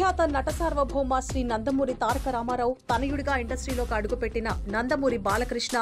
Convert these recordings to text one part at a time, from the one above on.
విఖ్యాత నట సార్వభౌమ శ్రీ నందమూరి తారక రామారావు తనయుడిగా ఇండస్ట్రీలోకి అడుగుపెట్టిన నందమూరి బాలకృష్ణ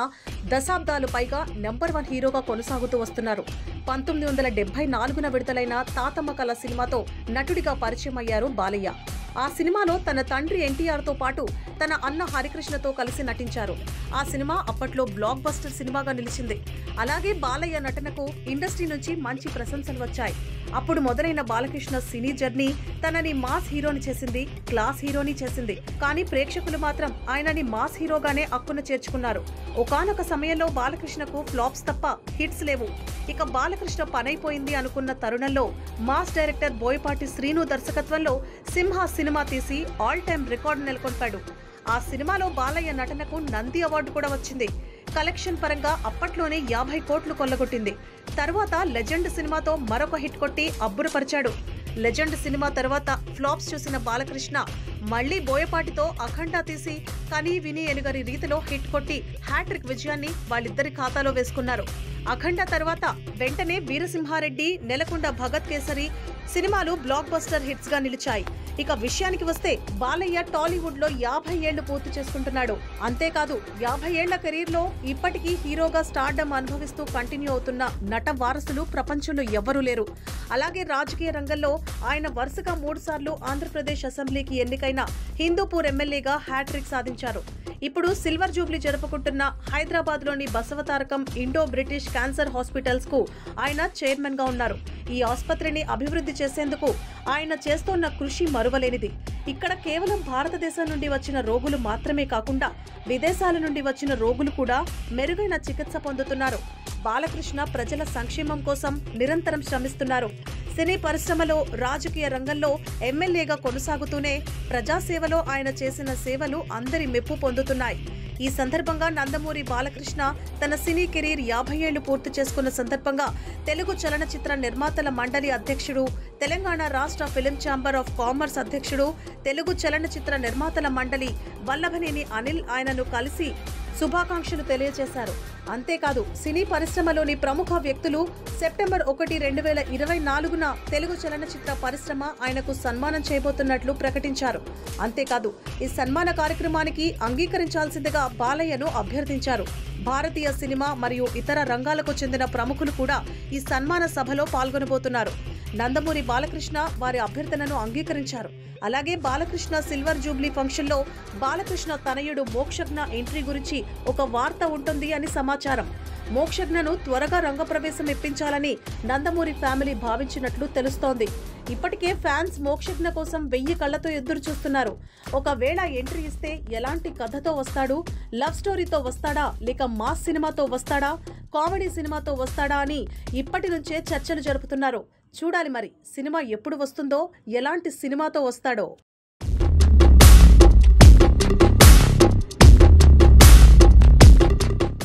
దశాబ్దాలు పైగా నంబర్ 1 హీరోగా కొనసాగుతూ వస్తున్నారు. 1974న విడుదలైన తాతమ్మ కళ సినిమాతో నటుడిగా పరిచయం అయ్యారు బాలయ్య. ఆ సినిమాలో తన తండ్రి ఎన్టీఆర్తో పాటు తన అన్న హరికృష్ణతో కలిసి నటించారు. ఆ సినిమా అప్పట్లో బ్లాక్ బస్టర్ సినిమాగా నిలిచింది. అలాగే బాలయ్య నటనకు ఇండస్ట్రీ నుంచి మంచి ప్రశంసలు వచ్చాయి. అప్పుడు మొదలైన బాలకృష్ణ సినీ జర్నీ తనని మాస్ హీరోని చేసింది, క్లాస్ హీరోని చేసింది. కానీ ప్రేక్షకులు మాత్రం ఆయనని మాస్ హీరోగానే అక్కున చేర్చుకున్నారు. ఒకానొక సమయంలో బాలకృష్ణకు ఫ్లాప్స్ తప్ప హిట్స్ లేవు. ఇక బాలకృష్ణ పనైపోయింది అనుకున్న తరుణంలో మాస్ డైరెక్టర్ బోయపాటి శ్రీను దర్శకత్వంలో సింహ సినిమా తీసి ఆల్ టైమ్ రికార్డు నెలకొల్పాడు. ఆ సినిమాలో బాలయ్య నటనకు నంది అవార్డు కూడా వచ్చింది. కలెక్షన్ పరంగా అప్పట్లోనే 50 కోట్లు కొల్లగొట్టింది. తర్వాత లెజెండ్ సినిమాతో మరొక హిట్ కొట్టి అబ్బురపరిచాడు. లెజెండ్ సినిమా తర్వాత ఫ్లాప్స్ చూసిన బాలకృష్ణ మళ్లీ బోయపాటితో అఖండ తీసి కనీ విని ఎనుగని రీతిలో హిట్ కొట్టి హ్యాట్రిక్ విజయాన్ని వాళ్ళిద్దరి ఖాతాలో వేసుకున్నారు. అఖండ తర్వాత వెంటనే వీరసింహారెడ్డి, నెలకొండ భగత్ కేసరి సినిమాలు బ్లాక్ బస్టర్ హిట్స్ గా నిలిచాయి. ఇక విషయానికి వస్తే బాలయ్య టాలీవుడ్ లో 50 ఏళ్లు పూర్తి చేసుకుంటున్నాడు. అంతేకాదు 50 ఏళ్ల కెరీర్ లో ఇప్పటికీ హీరోగా స్టార్డమ్ అనుభవిస్తూ కంటిన్యూ అవుతున్న నట వారసులు ప్రపంచంలో ఎవ్వరూ లేరు. అలాగే రాజకీయ రంగంలో ఆయన వరుసగా 3 సార్లు ఆంధ్రప్రదేశ్ అసెంబ్లీకి ఎన్నికైన హిందూపూర్ ఎమ్మెల్యేగా హ్యాట్రిక్ సాధించారు. ఇప్పుడు సిల్వర్ జూబ్లీ జరుపుకుంటున్న హైదరాబాద్ లోని Basavatarakam Indo British cancer hospitals కు ఆయన చైర్మన్ గా ఉన్నారు. ఈ ఆసుపత్రిని అభివృద్ధి చేసేందుకు ఆయన చేస్తోన్న కృషి మరువలేనిది. ఇక్కడ కేవలం భారతదేశం నుండి వచ్చిన రోగులు మాత్రమే కాకుండా విదేశాల నుండి వచ్చిన రోగులు కూడా మెరుగైన చికిత్స పొందుతున్నారు. బాలకృష్ణ ప్రజల సంక్షేమం కోసం నిరంతరం శ్రమిస్తున్నారు. సినీ పరిశ్రమలో, రాజకీయ రంగంలో ఎమ్మెల్యేగా కొనసాగుతూనే ప్రజాసేవలో ఆయన చేసిన సేవలు అందరి మెప్పు పొందుతున్నాయి. ఈ సందర్భంగా నందమూరి బాలకృష్ణ తన సినీ కెరీర్ 50 ఏళ్లు పూర్తి చేసుకున్న సందర్భంగా తెలుగు చలనచిత్ర నిర్మాతల మండలి అధ్యక్షుడు, తెలంగాణ రాష్ట్ర ఫిలిం ఛాంబర్ ఆఫ్ కామర్స్ అధ్యక్షుడు, తెలుగు చలనచిత్ర నిర్మాతల మండలి వల్లభనేని అనిల్ ఆయనను కలిసి శుభాకాంక్షలు తెలియజేశారు. అంతేకాదు సినీ పరిశ్రమలోని ప్రముఖ వ్యక్తులు సెప్టెంబర్ 1, 2024న తెలుగు చలనచిత్ర పరిశ్రమ ఆయనకు సన్మానం చేయబోతున్నట్లు ప్రకటించారు. అంతేకాదు ఈ సన్మాన కార్యక్రమానికి అంగీకరించాల్సిందిగా బాలయ్యను అభ్యర్థించారు. భారతీయ సినిమా మరియు ఇతర రంగాలకు చెందిన ప్రముఖులు కూడా ఈ సన్మాన సభలో పాల్గొనబోతున్నారు. నందమూరి బాలకృష్ణ వారి అభ్యర్థనను అంగీకరించారు. అలాగే బాలకృష్ణ సిల్వర్ జూబ్లీ ఫంక్షన్ లో బాలకృష్ణ తనయుడు మోక్షజ్ఞ ఎంట్రీ గురించి ఒక వార్త ఉంటుంది అని సమాచారం. మోక్షజ్ఞను త్వరగా రంగప్రవేశం ఇప్పించాలని నందమూరి ఫ్యామిలీ భావించినట్లు తెలుస్తోంది. ఇప్పటికే ఫ్యాన్స్ మోక్షజ్ఞ కోసం 1000 కళ్లతో ఎదురు చూస్తున్నారు. ఒకవేళ ఎంట్రీ ఇస్తే ఎలాంటి కథతో వస్తాడు? లవ్ స్టోరీతో వస్తాడా, లేక మాస్ సినిమాతో వస్తాడా, కామెడీ సినిమాతో వస్తాడా అని ఇప్పటి నుంచే చర్చలు జరుపుతున్నారు. చూడాలి మరి సినిమా ఎప్పుడు వస్తుందో, ఎలాంటి సినిమాతో వస్తాడో.